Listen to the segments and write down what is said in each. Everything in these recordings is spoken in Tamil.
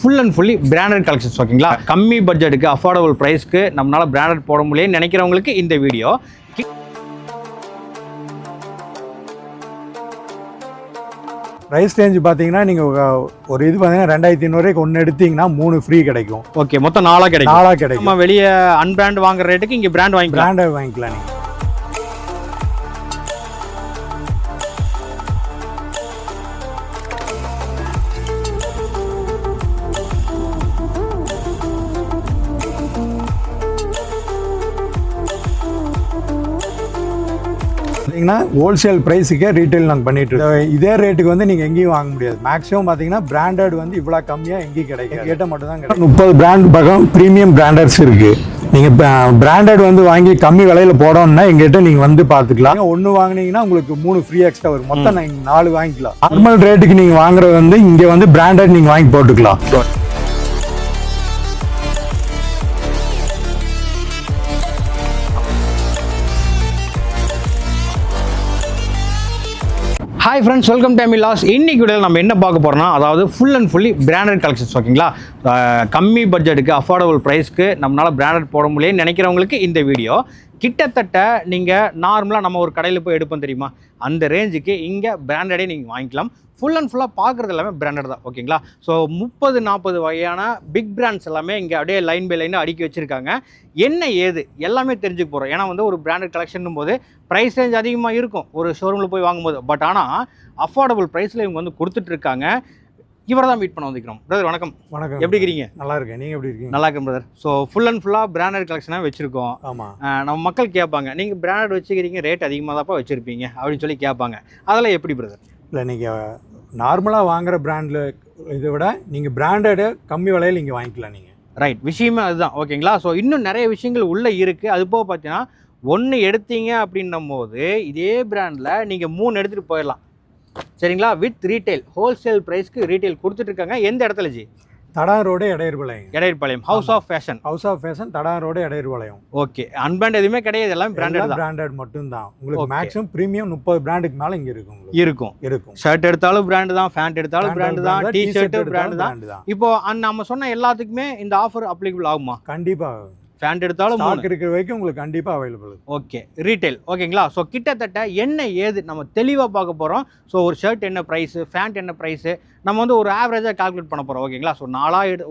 Full and fully branded collections ஓகேங்களா. கம்மி பட்ஜெட்டுக்கு அஃபோர்டபுள் ப்ரைஸ்க்கு நம்மளால் பிராண்டட் போட முடியும்னு நினைக்கிறவங்களுக்கு இந்த வீடியோ. ப்ரைஸ் ரேஞ்ச் பார்த்தீங்கன்னா நீங்கள் ஒரு இது பார்த்தீங்கன்னா 2500 ஒன்று எடுத்தீங்கன்னா 3 ஃப்ரீ கிடைக்கும். ஓகே, மொத்தம் 4 கிடைக்கும். 4 கிடைக்கும். நம்ம வெளியே அன்பிராண்ட் வாங்குற ரேட்டுக்கு இங்கே பிராண்ட் வாங்கிக்கலாம். பிராண்டட் வாங்கிக்கலாம் நீங்கள். ஹோல்சேல் ப்ரைஸுக்கே ரீட்டைல் நாங்கள் பண்ணிட்டு இருக்கோம். இதே ரேட்டுக்கு வந்து நீங்கள் எங்கேயும் வாங்க முடியாது. மேக்ஸிமம் பார்த்தீங்கன்னா பிராண்டட் வந்து இவ்வளோ கம்மியாக எங்கேயும் கிடைக்கும். கேட்டால் மட்டும் தான் கிடைக்கும். 30 பிராண்ட் பக்கம் ப்ரீமியம் பிராண்டட்ஸ் இருக்குது. நீங்கள் பிராண்டட் வந்து வாங்கி கம்மி விலையில் போடணும்னா எங்ககிட்ட நீங்கள் வந்து பார்த்துக்கலாம். ஒன்று வாங்கினீங்கன்னா உங்களுக்கு 3 ஃப்ரீ எக்ஸ்ட்ரா வரும். மொத்தம் நீங்கள் 4 வாங்கிக்கலாம். நார்மல் ரேட்டுக்கு நீங்கள் வாங்குறது வந்து இங்கே வந்து பிராண்டட் நீங்கள் வாங்கி போட்டுக்கலாம். Hi friends, welcome to Milas. இன்னைக்கு வீடியோவில் நம்ம என்ன பார்க்க போகிறோம்னா, அதாவது full and fully branded collections ஓகேங்களா. கம்மி பட்ஜெட்டுக்கு அஃபோர்டபுள் ப்ரைஸ்க்கு நம்மளால் பிராண்டட் போட முடியும்னு நினைக்கிறவங்களுக்கு இந்த வீடியோ. கிட்டத்தட்ட நீங்கள் நார்மலாக நம்ம ஒரு கடையில் போய் எடுப்போம் தெரியுமா, அந்த ரேஞ்சுக்கு இங்கே பிராண்டடே நீங்கள் வாங்கிக்கலாம். ஃபுல் அண்ட் ஃபுல்லாக பார்க்குறது எல்லாமே பிராண்டட் தான் ஓகேங்களா. ஸோ 30-40 வகையான பிக் பிராண்ட்ஸ் எல்லாமே இங்கே அப்படியே லைன் பை லைனாக அடுக்கி வச்சுருக்காங்க. என்ன ஏது எல்லாமே தெரிஞ்சுக்க போகிறோம். ஏன்னா வந்து ஒரு பிராண்டட் கலெக்ஷன் போது ப்ரைஸ் ரேஞ்ச் அதிகமாக இருக்கும் ஒரு ஷோரூமில் போய் வாங்கும்போது. பட் ஆனால் அஃபோர்டபுள் ப்ரைஸில் இவங்க வந்து கொடுத்துட்ருக்காங்க. இவரை தான் மீட் பண்ண வந்துக்கிறோம். பிரதர் வணக்கம். வணக்கம். எப்படி இருக்கிறீங்க? நல்லா இருக்கேன். நீங்கள் எப்படி இருக்கீங்க? நல்லா இருக்கேன் பிரதர். ஸோ ஃபுல் அண்ட் ஃபுல்லாக பிராண்டட் கலெக்ஷனாக வச்சுருக்கோம். ஆமாம். நம்ம மக்கள் கேட்பாங்க, நீங்கள் பிராண்டட் வச்சுக்கிறீங்க, ரேட் அதிகமாக தான்ப்பா வச்சுருப்பீங்க அப்படின்னு சொல்லி கேட்பாங்க. அதெல்லாம் எப்படி பிரதர்? இல்லை, நீங்கள் நார்மலாக வாங்குகிற பிராண்டில் இதை விட நீங்கள் பிராண்டடு கம்மி விலையில் நீங்கள் வாங்கிக்கலாம். நீங்கள் ரைட், விஷயமே அதுதான் ஓகேங்களா. ஸோ இன்னும் நிறைய விஷயங்கள் உள்ளே இருக்குது. அது போக பார்த்தீங்கன்னா 1 எடுத்தீங்க அப்படின்னும் போது இதே பிராண்டில் நீங்கள் 3 எடுத்துகிட்டு போயிடலாம் சரிங்களா. வித் ரீட்டைல் ஹோல்சேல் ப்ரைஸ்க்கு ரீட்டைல் கொடுத்துட்ருக்காங்க. எந்த இடத்துல ji? Thadan road Edayarpalayam. Edayarpalayam house of fashion. House of fashion Thadan road Edayarpalayam. Okay, unbrand எதுவுமே கிடையாது, எல்லாம் பிராண்டட். பிராண்டட் மட்டும்தான். உங்களுக்கு மேக்ஸிமம் ப்ரீமியம் 30 பிராண்டுக்கு மேலே இங்கே இருக்கும். இருக்கும். ஷர்ட் எடுத்தாலும் பிராண்டு தான், பேண்ட் எடுத்தாலும் பிராண்டு தான், டி ஷர்ட் பிராண்டு தான். இப்போ நம்ம சொன்ன எல்லாத்துக்குமே இந்த ஆஃபர் அப்ளிகபிள் ஆகுமா? கண்டிப்பாக. பேண்ட் எடுத்தாலும் இருக்கிற வரைக்கும் உங்களுக்கு கண்டிப்பாக அவைலபிள். ஓகே, ரீட்டைல் ஓகேங்களா. ஸோ கிட்டத்தட்ட என்ன ஏது நம்ம தெளிவாக பார்க்க போகிறோம். ஸோ ஒரு ஷர்ட் என்ன ப்ரைஸு, பேண்ட் என்ன ப்ரைஸு, நம்ம வந்து ஒரு ஆவரேஜாக கால்குலேட் பண்ண போகிறோம் ஓகேங்களா. ஸோ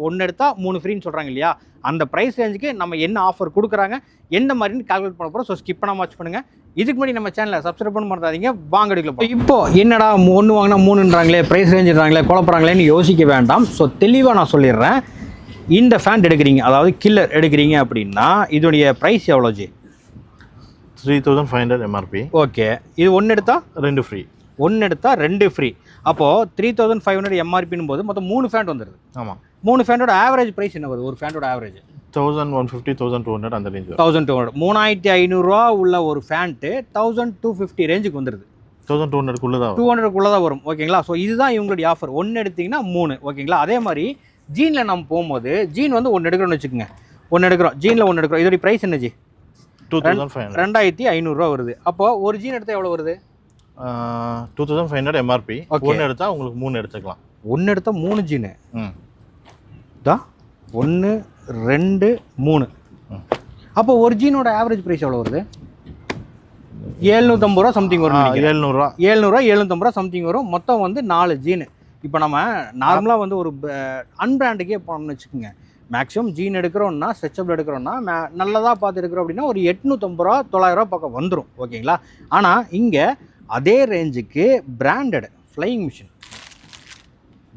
1 எடுத்தால் 3 ஃப்ரீன்னு சொல்கிறாங்க இல்லையா, அந்த ப்ரைஸ் ரேஞ்சுக்கு நம்ம என்ன ஆஃபர் கொடுக்குறாங்க, எந்த மாதிரின்னு கால்குலேட் பண்ண போகிறோம். ஸோ ஸ்கிப் பண்ணாமல் வாட்ச் பண்ணுங்கள். இதுக்கு முன்னாடி நம்ம சேனலை சப்ஸ்கிரைப் பண்ண மறந்துடாதீங்க. வாங்க எடுக்கலாம். இப்போ என்னடா 1 வாங்கினா 3ன்றாங்களே, ப்ரைஸ் ரேஞ்சுறாங்களே, குழப்பறாங்களேன்னு யோசிக்க வேண்டாம். ஸோ தெளிவாக நான் சொல்லிடுறேன். இந்த ஃபேண்ட் எடுக்கிறீங்க, அதாவது கில்லர் எடுக்கிறீங்க அப்படின்னா இதோடைய ப்ரைஸ் எவ்வளோ ஜி? 3500 எம்ஆர்பி. ஓகே, இது 1 எடுத்தால் 2 ஃப்ரீ. 1 எடுத்தால் 2 ஃப்ரீ. அப்போது 3500 எம்ஆர்பின்னு போது மொத்தம் 3 ஃபேண்ட் வந்துடுது. ஆமாம். 3 ஃபேண்டோட ஆவரேஜ் ப்ரைஸ் என்ன வருது? ஒரு ஃபேண்டோட ஆவரேஜ் 1150 1200 அந்த ரேஞ்ச். 1200 3500 உள்ள ஒரு ஃபேண்ட்டு 1250 ரேஞ்சுக்கு வந்துடுது. 1200 தான் 200 தான் வரும் ஓகேங்களா. ஸோ இதுதான் இவங்களுடைய ஆஃபர். 1 எடுத்திங்கன்னா 3 ஓகேங்களா. அதே மாதிரி ஜீனில் நம்ம போகும்போது ஜீன் வந்து 1 எடுக்கிறோன்னு வச்சுக்கோங்க. 1 எடுக்கிறோம், ஜீனில் 1 எடுக்கிறோம். இதோடைய ப்ரைஸ் என்ன ஜி? 2500 வருது. அப்போது ஒரு ஜீன் எடுத்தால் எவ்வளோ வருது? 2500 எம்ஆர்பி. 1 எடுத்தால் உங்களுக்கு 3 எடுத்துக்கலாம். 1 எடுத்தால் 3 ஜீனு தான். 1 2 3. அப்போ ஒரு ஜீனோட ஆவரேஜ் ப்ரைஸ் எவ்வளோ வருது? 750 ரூபா சம்திங் வரும். 700 750 சம்திங் வரும். மொத்தம் வந்து 4 ஜீனு. இப்போ நம்ம நார்மலாக வந்து ஒரு அன்பிராண்டுக்கே போனோம்னு வச்சுக்கோங்க. மேக்ஸிமம் ஜீன் எடுக்கிறோன்னா, ஸ்ட்ரெச்சபிள் எடுக்கிறோன்னா, நல்லதாக பார்த்து எடுக்கிறோம் அப்படின்னா ஒரு 850 ரூபா 900 ரூபா பக்கம் வந்துடும் ஓகேங்களா. ஆனால் இங்கே அதே ரேஞ்சுக்கு பிராண்டட் ஃப்ளையிங் மிஷின்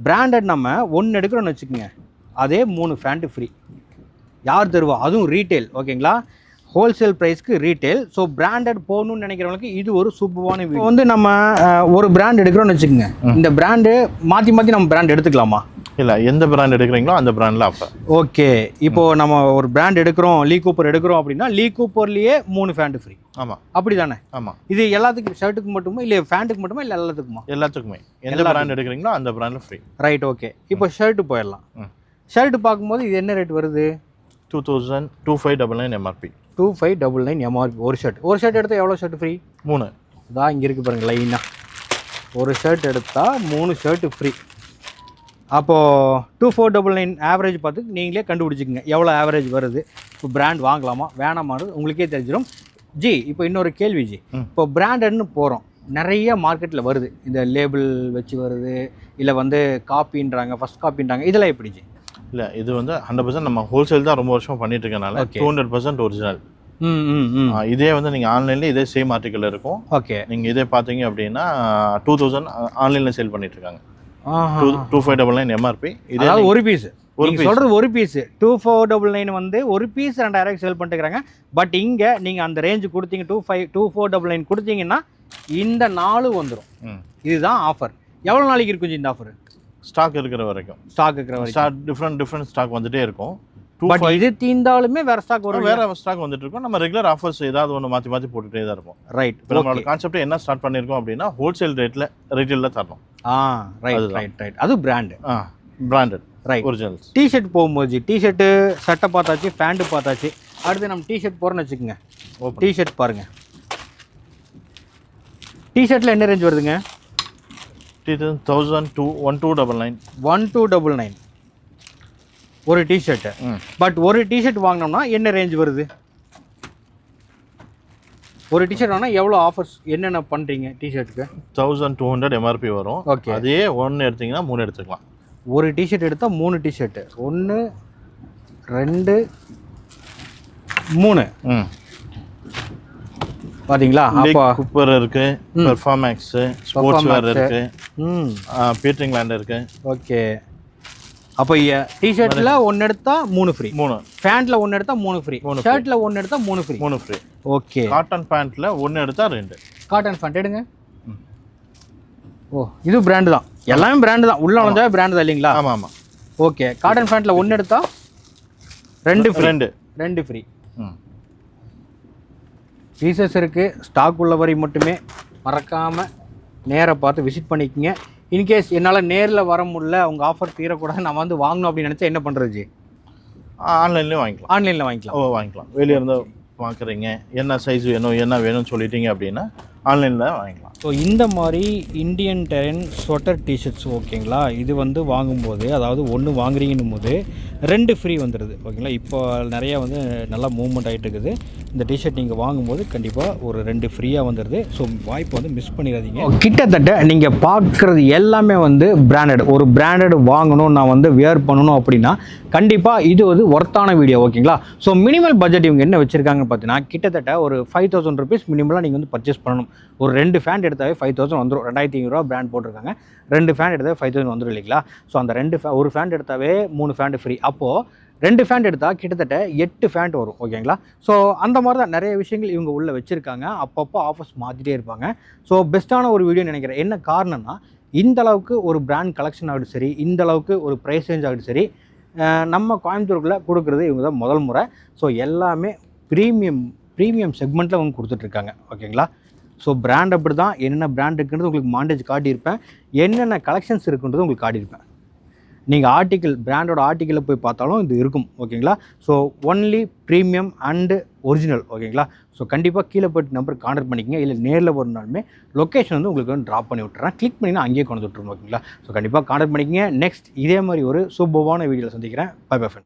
பிராண்டட் நம்ம 1 எடுக்கிறோன்னு வச்சுக்கோங்க, அதே 3 ஃபேண்ட்டு ஃப்ரீ. யார் தருவா? அதுவும் ரீட்டைல் ஓகேங்களா. ஹோல்சேல் ப்ரைஸ்க்கு ரீட்டைல். ஸோ பிராண்டட் போகணும்னு நினைக்கிறவங்களுக்கு இது ஒரு சூப்பரான வீடியோ. வந்து நம்ம ஒரு பிராண்ட் எடுக்கிறோம்னு வச்சுக்கோங்க, இந்த பிராண்டு மாற்றி நம்ம பிராண்ட் எடுத்துக்கலாமா? இல்லை, எந்த பிராண்ட் எடுக்கிறீங்களோ அந்த பிராண்டில் ஆஃபர். ஓகே, இப்போது நம்ம ஒரு பிராண்ட் எடுக்கிறோம், லீ கூப்பர் எடுக்கிறோம் அப்படின்னா லீ கூப்பர்லேயே 3 ஃபேண்ட்டு ஃப்ரீ. ஆமாம், அப்படி தானே? ஆமாம். இது எல்லாத்துக்கும் ஷர்ட்டுக்கு மட்டுமா இல்லை ஃபேண்ட்டுக்கு மட்டுமா இல்லை எல்லாத்துக்குமா? எல்லாத்துக்குமே. எந்த பிராண்ட் எடுக்கிறீங்களோ அந்த பிராண்டில் ஃப்ரீ. Right, okay. இப்போ ஷர்ட்டு போயிடலாம். ஷர்ட்டு பார்க்கும்போது இது என்ன ரேட் வருது? 2599 எம்ஆர்பி. 2599 எம்ஆர்பி. ஒரு ஷர்ட் எடுத்தால் எவ்வளோ ஷர்ட் ஃப்ரீ? 3 தான். இங்கே இருக்குது பாருங்கள் லைனாக. ஒரு ஷர்ட் எடுத்தால் 3 ஷர்ட்டு ஃப்ரீ. அப்போது 2499 ஆவரேஜ் பார்த்து நீங்களே கண்டுபிடிச்சிக்கங்க எவ்வளோ ஆவரேஜ் வருது. இப்போ பிராண்ட் வாங்கலாமா வேணாமான்னு உங்களுக்கே தெரிஞ்சிடும். ஜி இப்போ இன்னொரு கேள்வி ஜி, இப்போ பிராண்டட்னு போகிறோம், நிறைய மார்க்கெட்டில் வருது, இந்த லேபிள் வச்சு வருது, இல்லை வந்து காப்பின்றாங்க, ஃபர்ஸ்ட் காப்பின்றாங்க, இதெல்லாம் எப்படி ஜி? இல்லை, இது வந்து 100% நம்ம ஹோல்சேல் தான் ரொம்ப வருஷம் பண்ணிட்டு இருக்கனால 200% ஒரிஜினல். இதே வந்து நீங்கள் ஆன்லைனில் இதே சேம் ஆர்டிக்கல் இருக்கும். ஓகே, நீங்கள் இதே பார்த்தீங்க அப்படின்னா 2000 ஆன்லைனில் சேல் பண்ணிட்டு இருக்காங்க. 2599 எம்ஆர்பி. இதே ஒரு பீஸ் நீங்கள் சொல்கிறது ஒரு பீஸு 2499 வந்து ஒரு பீஸ் 2000 சேல் பண்ணிட்டுருக்காங்க. பட் இங்கே நீங்கள் அந்த ரேஞ்சு கொடுத்தீங்க 2499 கொடுத்தீங்கன்னா இந்த 4 வந்துடும். இதுதான் ஆஃபர். எவ்வளோ நாளைக்கு இருக்கும் இந்த ஆஃபர்? ஸ்டாக் இருக்கிற வரைக்கும். ஸ்டாக் இருக்கிற வரைக்கும் டிஃப்ரெண்ட் ஸ்டாக் வந்துட்டே இருக்கும். பட் இது தீந்தாலுமே வேற ஸ்டாக் வரும், வேற ஸ்டாக் வந்துட்டு இருக்கும். நம்ம ரெகுலர் ஆஃபர்ஸ் ஏதாவது ஒன்று மாற்றி போட்டுகிட்டே தான் இருப்போம். ரைட். இப்போ நம்மளோட கான்செப்ட் என்ன ஸ்டார்ட் பண்ணியிருக்கோம் அப்படின்னா ஹோல்சேல் ரீட்டெயிலில் தரணும். ரைட். அது பிராண்டட் ரைட், ஒரிஜினல்ஸ். டிஷர்ட் போகும்போது டிஷர்ட்டு சட்டை பார்த்தாச்சு, பேண்ட் பார்த்தாச்சு, அடுத்து நம்ம டிஷர்ட் போகிறோன்னு வச்சுக்கோங்க. டிஷர்ட் பாருங்க, டிஷர்ட்டில் என்ன ரேஞ்ச் வருதுங்க? 1299 ஒரு டிஷர்ட்டு. பட் ஒரு டிஷர்ட் வாங்கினோம்னா என்ன ரேஞ்ச் வருது? ஒரு டிஷர்ட் வாங்கினா எவ்வளோ ஆஃபர்ஸ் என்னென்ன பண்ணுறீங்க? டிஷர்ட்டுக்கு 1200 எம்ஆர்பி வரும். ஓகே, அதே 1 எடுத்தீங்கன்னா 3 எடுத்துக்கலாம். ஒரு டிஷர்ட் எடுத்தால் 3 டிஷர்ட்டு, 1 2 3 பார்த்தீங்களா? அப்போ குப்பர் இருக்கு, பெர்ஃபார்மேக்ஸ், ஸ்போர்ட்ஸ் வேர் இருக்கு, பீட்டரிங் லேண்ட் இருக்கு. ஓகே, அப்போ டிஷர்ட்டில் 1 எடுத்தா 3 ஃப்ரீ, 3 பேண்ட்ல 1 எடுத்தா 3 ஃப்ரீ, ஷர்ட்ல 1 எடுத்தா 3 ஃப்ரீ, 3 ஃப்ரீ. ஓகே, காட்டன் பேண்ட்ல 1 எடுத்தா 2. காட்டன் பேண்ட் எடுங்க. ஓ, இது பிராண்டு தான், எல்லாமே பிராண்டு தான், உள்ள வந்தாவே பிராண்டு தான் இல்லைங்களா? ஆமாம் ஆமாம். ஓகே, காட்டன் பேண்ட்ல 1 எடுத்தா 2 ஃப்ரீ, 2 ஃப்ரீ. பீசஸ் இருக்குது, ஸ்டாக் உள்ள வரை மட்டுமே மறக்காமல் நேராக பார்த்து விசிட் பண்ணிக்கோங்க. இன்கேஸ் என்னால் நேரில் வர முடியல, உங்கள் ஆஃபர் தீரக்கூடாது, நான் வந்து வாங்கணும் அப்படின்னு நினச்சா என்ன பண்ணுறது? ஆன்லைன்லேயும் வாங்கிக்கலாம். ஆன்லைனில் வாங்கிக்கலாம். வாங்கிக்கலாம். வெளியே இருந்து பார்க்குறீங்க, என்ன சைஸ் வேணும் என்ன வேணும்னு சொல்லிட்டீங்க அப்படின்னா ஆன்லைனில் வாங்கிக்கலாம். ஸோ இந்த மாதிரி இந்தியன் டெரன் ஸ்வெட்டர் டிஷர்ட்ஸ் ஓகேங்களா, இது வந்து வாங்கும்போது, அதாவது 1 வாங்குறீங்கன்னும் போது 2 ஃப்ரீ வந்துடுது ஓகேங்களா. இப்போ நிறையா வந்து நல்லா மூவ்மெண்ட் ஆகிட்டு இருக்குது. இந்த டிஷர்ட் நீங்கள் வாங்கும்போது கண்டிப்பாக ஒரு 2 ஃப்ரீயாக வந்துடுது. ஸோ வாய்ப்பு வந்து மிஸ் பண்ணிடாதீங்க. கிட்டத்தட்ட நீங்கள் பார்க்குறது எல்லாமே வந்து பிராண்டட். ஒரு பிராண்டட் வாங்கணும், நான் வந்து வியர் பண்ணணும் அப்படின்னா கண்டிப்பாக இது வந்து ஒர்த்தான வீடியோ ஓகேங்களா. ஸோ மினிமல் பட்ஜெட் இவங்க என்ன வச்சுருக்காங்கன்னு பார்த்தீங்கன்னா கிட்டத்தட்ட ஒரு 5000 ருபீஸ் மினிமலாக நீங்கள் வந்து பர்ச்சேஸ் பண்ணணும். ஒரு 2 ஃபேண்ட் எடுத்தாவே 5000 வந்துடும். 2500 பிராண்ட் போட்டிருக்காங்க. 2 ஃபேண்ட் எடுத்தாவே 5000 வந்துடும் இல்லைங்களா. ஸோ அந்த ஒரு ஃபேண்ட் எடுத்தாவே 3 ஃபேண்ட் ஃப்ரீ. அப்போது 2 ஃபேண்ட் எடுத்தால் கிட்டத்தட்ட 8 ஃபேண்ட் வரும் ஓகேங்களா. ஸோ அந்த மாதிரி தான் நிறைய விஷயங்கள் இவங்க உள்ளே வச்சுருக்காங்க. அப்பப்போ ஆஃபர்ஸ் மாற்றிட்டே இருப்பாங்க. ஸோ பெஸ்ட்டான ஒரு வீடியோ நினைக்கிறேன். என்ன காரணம்னா இந்த அளவுக்கு ஒரு பிராண்ட் கலெக்ஷன் ஆகிடும் சரி, இந்த அளவுக்கு ஒரு ப்ரைஸ் ரேஞ்ச் ஆகிடும் சரி, நம்ம கோயம்புத்தூருக்குள்ளே கொடுக்குறது இவங்க தான் முதல் முறை. ஸோ எல்லாமே ப்ரீமியம் செக்மெண்ட்டில் அவங்க கொடுத்துட்ருக்காங்க ஓகேங்களா. ஸோ பிராண்ட் அப்படி தான், என்னென்ன பிராண்ட் இருக்குன்றது உங்களுக்கு மாண்டேஜ் காட்டியிருப்பேன், என்னென்ன கலெக்ஷன்ஸ் இருக்குன்றது உங்களுக்கு காட்டியிருப்பேன். நீங்கள் ஆர்டிக்கிள் பிராண்டோட ஆர்டிக்கிளில் போய் பார்த்தாலும் இது இருக்கும் ஓகேங்களா. So only premium and original ஓகேங்களா. ஸோ கண்டிப்பாக கீழே போய்ட்டு நம்பர் கான்டாக்ட் பண்ணிக்கங்க. இல்லை நேரில் போகிறனாலுமே லொக்கேஷன் வந்து உங்களுக்கு வந்து ட்ராப் பண்ணி விட்டுறேன். கிளிக் பண்ணிங்கன்னா அங்கேயே கொண்டு விட்டுருவோம் ஓகேங்களா. ஸோ கண்டிப்பாக கான்டாக்ட் பண்ணிக்கங்க. நெக்ஸ்ட் இதே மாதிரி ஒரு சூப்பரான வீடியோவில் சந்திக்கிறேன். Bye bye friend.